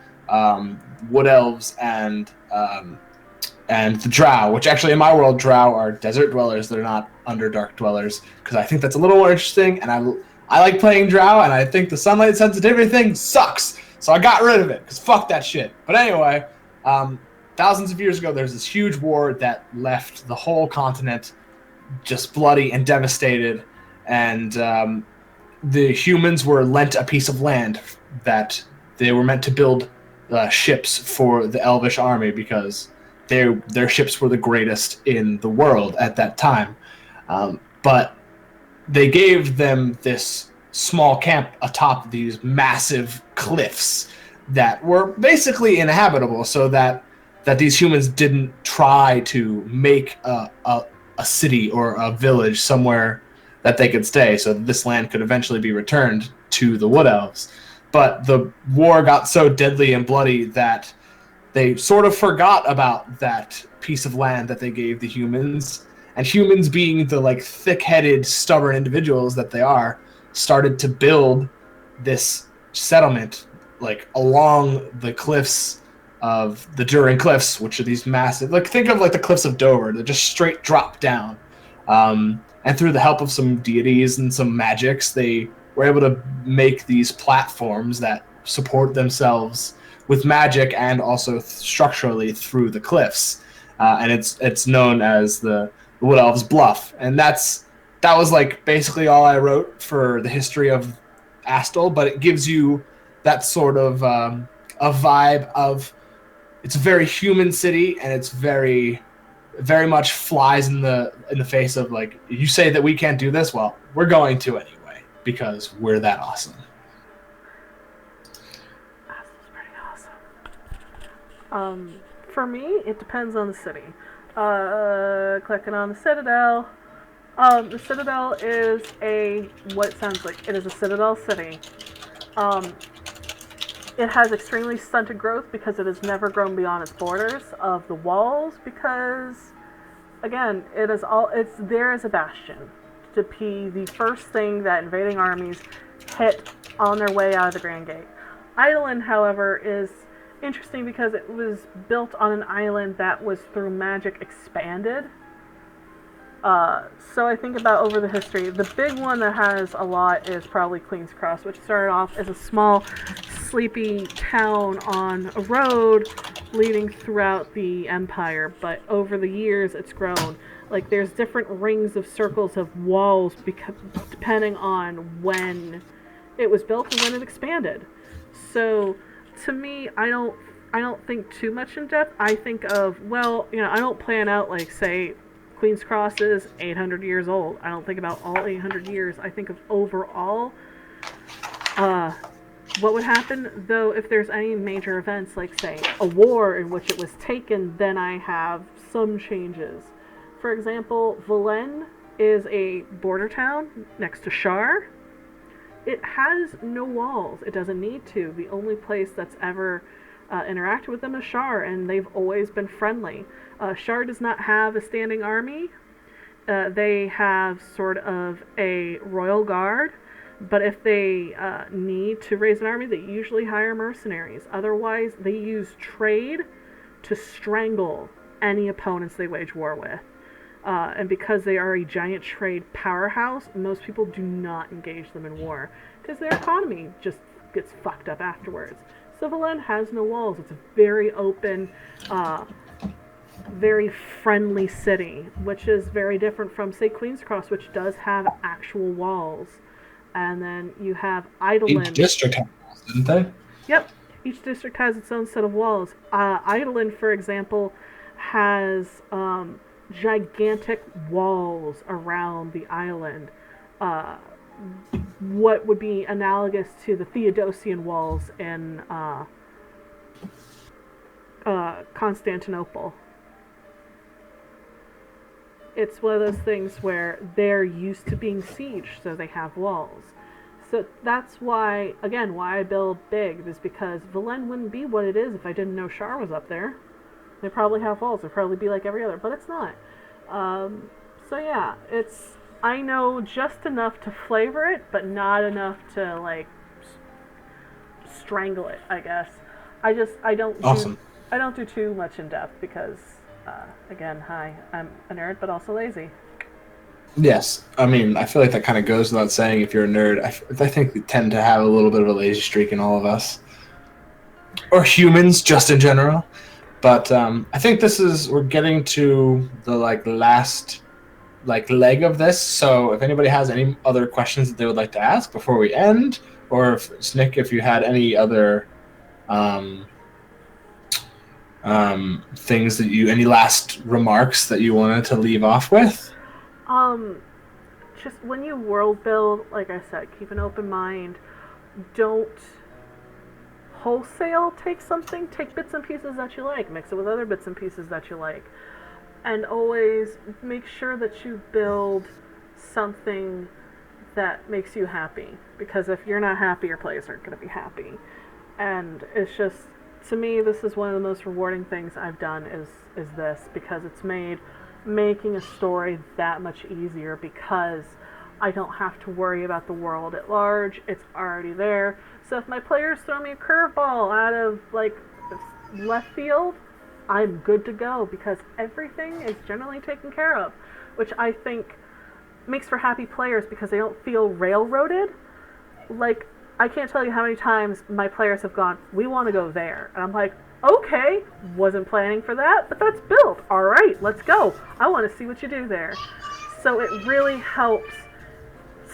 wood elves and the drow, which actually in my world, drow are desert dwellers. They're not underdark dwellers, because I think that's a little more interesting, and I like playing drow, and I think the sunlight sensitivity thing sucks, so I got rid of it, because fuck that shit. But anyway, thousands of years ago, there's this huge war that left the whole continent just bloody and devastated, and the humans were lent a piece of land that they were meant to build ships for the elvish army, because their ships were the greatest in the world at that time. But they gave them this small camp atop these massive cliffs that were basically inhabitable, so that these humans didn't try to make a city or a village somewhere that they could stay, so that this land could eventually be returned to the Wood Elves. But the war got so deadly and bloody that they sort of forgot about that piece of land that they gave the humans, and humans, being the like thick-headed, stubborn individuals that they are, started to build this settlement like along the cliffs of the Durin Cliffs, which are these massive, like think of like the cliffs of Dover, that just straight drop down. And through the help of some deities and some magics, they were able to make these platforms that support themselves with magic and also structurally through the cliffs. And it's known as the Wood Elves bluff, and that was like basically all I wrote for the history of Astle. But it gives you that sort of a vibe of it's a very human city, and it's very much flies in the face of like you say that we can't do this. Well, we're going to anyway because we're that awesome. That's pretty awesome. For me, it depends on the city. Clicking on the Citadel. The Citadel is what it sounds like. It is a Citadel city. Um, it has extremely stunted growth because it has never grown beyond its borders of the walls because, again, it's there as a bastion to be the first thing that invading armies hit on their way out of the Grand Gate. Eidolon, however, is interesting because it was built on an island that was through magic expanded. So I think about over the history. The big one that has a lot is probably Queen's Cross, which started off as a small, sleepy town on a road leading throughout the Empire. But over the years, it's grown. Like there's different rings of circles of walls depending on when it was built and when it expanded. So to me, I don't think too much in depth. I think of I don't plan out like say Queen's Cross is 800 years old. I don't think about all 800 years. I think of overall what would happen, though, if there's any major events, like, say, a war in which it was taken, then I have some changes. For example, Vilaine is a border town next to Char. It has no walls. It doesn't need to. The only place that's ever interacted with them is Char, and they've always been friendly. Char does not have a standing army. They have sort of a royal guard, but if they need to raise an army, they usually hire mercenaries. Otherwise, they use trade to strangle any opponents they wage war with. And because they are a giant trade powerhouse, most people do not engage them in war because their economy just gets fucked up afterwards. So Vilaine has no walls. It's a very open, very friendly city, which is very different from, say, Queen's Cross, which does have actual walls. And then you have Eidolon. Each district has walls, didn't they? Yep. Each district has its own set of walls. Eidolon, for example, has gigantic walls around the island. What would be analogous to the Theodosian walls in Constantinople. It's one of those things where they're used to being sieged, so they have walls. So that's why, again, why I build big, is because Vilaine wouldn't be what it is if I didn't know Char was up there. They probably have walls. They'd probably be like every other, but it's not. So yeah, I know just enough to flavor it, but not enough to, like, strangle it, I guess. I don't do too much in depth because, again, I'm a nerd, but also lazy. Yes, I mean, I feel like that kind of goes without saying. If you're a nerd, I think we tend to have a little bit of a lazy streak in all of us, or humans just in general. But I think we're getting to the last leg of this. So if anybody has any other questions that they would like to ask before we end, or Nick, if you had any other things any last remarks that you wanted to leave off with. Just when you world build, like I said, keep an open mind. Don't wholesale take something. Take bits and pieces that you like. Mix it with other bits and pieces that you like. And always make sure that you build something that makes you happy. Because if you're not happy, your players aren't going to be happy. And it's just, to me, this is one of the most rewarding things I've done is this. Because it's made making a story that much easier because I don't have to worry about the world at large. It's already there. So if my players throw me a curveball out of left field, I'm good to go because everything is generally taken care of, which I think makes for happy players because they don't feel railroaded. Like, I can't tell you how many times my players have gone, we want to go there. And I'm like, Okay, wasn't planning for that, but that's built. All right, let's go. I want to see what you do there. So it really helps,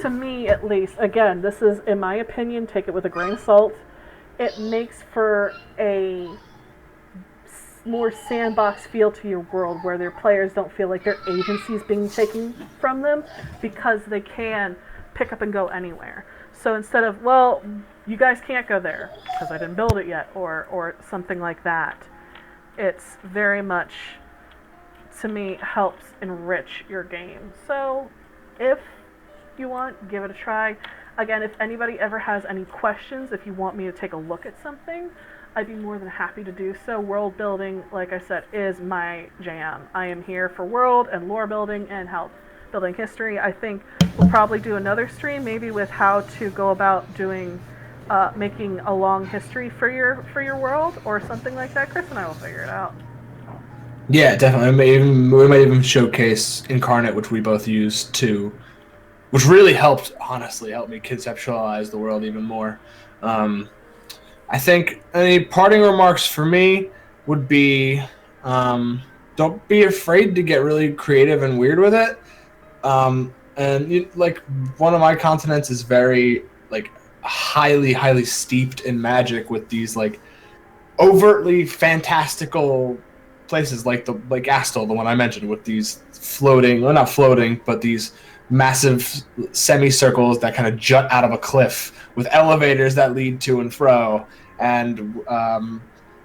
to me at least. Again, this is, in my opinion, take it with a grain of salt. It makes for a more sandbox feel to your world where their players don't feel like their agency is being taken from them because they can pick up and go anywhere. So instead of, well, you guys can't go there because I didn't build it yet, or something like that, it's very much, to me, helps enrich your game. So if you want, give it a try. Again, if anybody ever has any questions, if you want me to take a look at something, I'd be more than happy to do so. World building, like I said, is my jam. I am here for world and lore building and help building history. I think we'll probably do another stream, maybe with how to go about doing, making a long history for your world or something like that. Chris and I will figure it out. Yeah, definitely. We might even showcase Incarnate, which we both used to, which really helped me conceptualize the world even more. I think any parting remarks for me would be, don't be afraid to get really creative and weird with it. Like, one of my continents is very, like, highly steeped in magic with these, like, overtly fantastical places like Astel, the one I mentioned, with these floating, well, not floating, but these massive semicircles that kind of jut out of a cliff with elevators that lead to and fro, and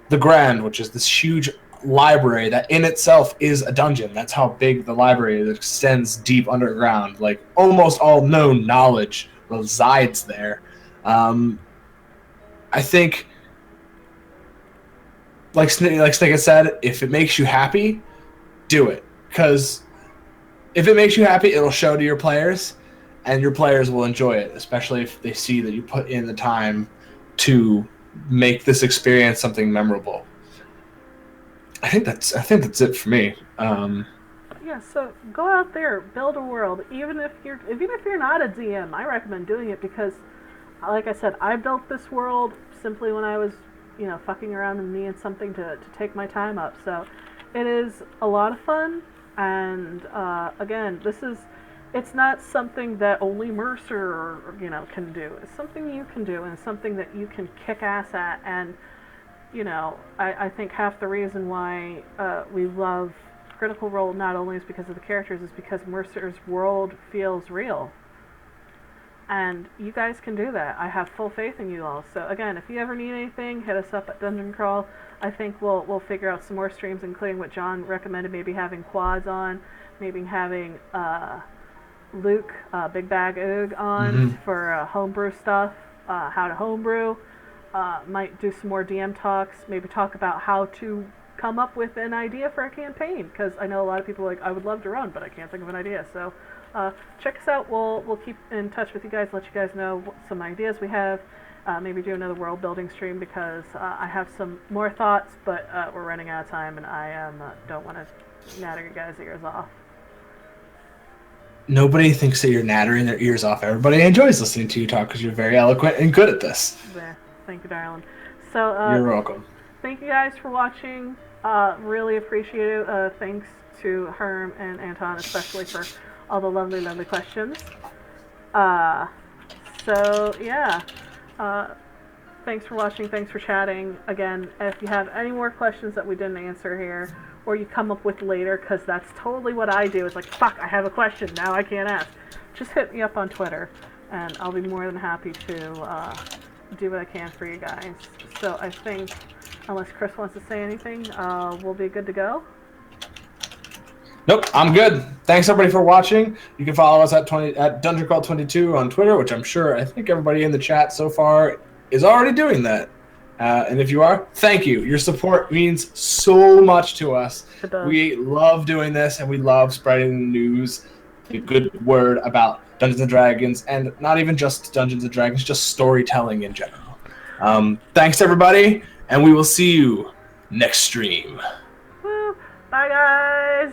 the Grand, which is this huge library that in itself is a dungeon. That's how big the library is. It extends deep underground. Like, almost all known knowledge resides there. I think, like Snake said, if it makes you happy, do it. Because if it makes you happy, it'll show to your players, and your players will enjoy it, especially if they see that you put in the time to make this experience something memorable. I think that's it for me. Yeah, so go out there, build a world. Even if you're not a DM, I recommend doing it because, like I said, I built this world simply when I was, fucking around and needed something to take my time up. So it is a lot of fun, and again, it's not something that only Mercer can do. It's something you can do, and it's something that you can kick ass at. And I think half the reason why we love Critical Role not only is because of the characters, is because Mercer's world feels real. And you guys can do that. I have full faith in you all. So again, if you ever need anything, hit us up at Dungeon Crawl. I think we'll figure out some more streams, including what John recommended, maybe having quads on, maybe having Luke, Big Bag Oog on for homebrew stuff, how to homebrew. Might do some more DM talks, maybe talk about how to come up with an idea for a campaign, because I know a lot of people are like, I would love to run, but I can't think of an idea. So check us out. We'll keep in touch with you guys, let you guys know what some ideas we have. Maybe do another world building stream, because I have some more thoughts, but we're running out of time, and I don't want to natter your guys' ears off. Nobody thinks that you're nattering their ears off. Everybody enjoys listening to you talk because you're very eloquent and good at this. Yeah, thank you, darling. So you're welcome. Thank you guys for watching. Really appreciate it. Thanks to Herm and Anton, especially, for all the lovely questions. So yeah, thanks for watching. Thanks for chatting. Again, if you have any more questions that we didn't answer here, or you come up with later, because that's totally what I do. It's like, fuck, I have a question, now I can't ask. Just hit me up on Twitter, and I'll be more than happy to do what I can for you guys. So I think, unless Chris wants to say anything, we'll be good to go. Nope, I'm good. Thanks everybody for watching. You can follow us at Dungeon Crawl 22 on Twitter, which I think everybody in the chat so far is already doing that. And if you are, thank you. Your support means so much to us. We love doing this, and we love spreading the news, the good word about Dungeons & Dragons, and not even just Dungeons & Dragons, just storytelling in general. Thanks, everybody, and we will see you next stream. Woo. Bye, guys.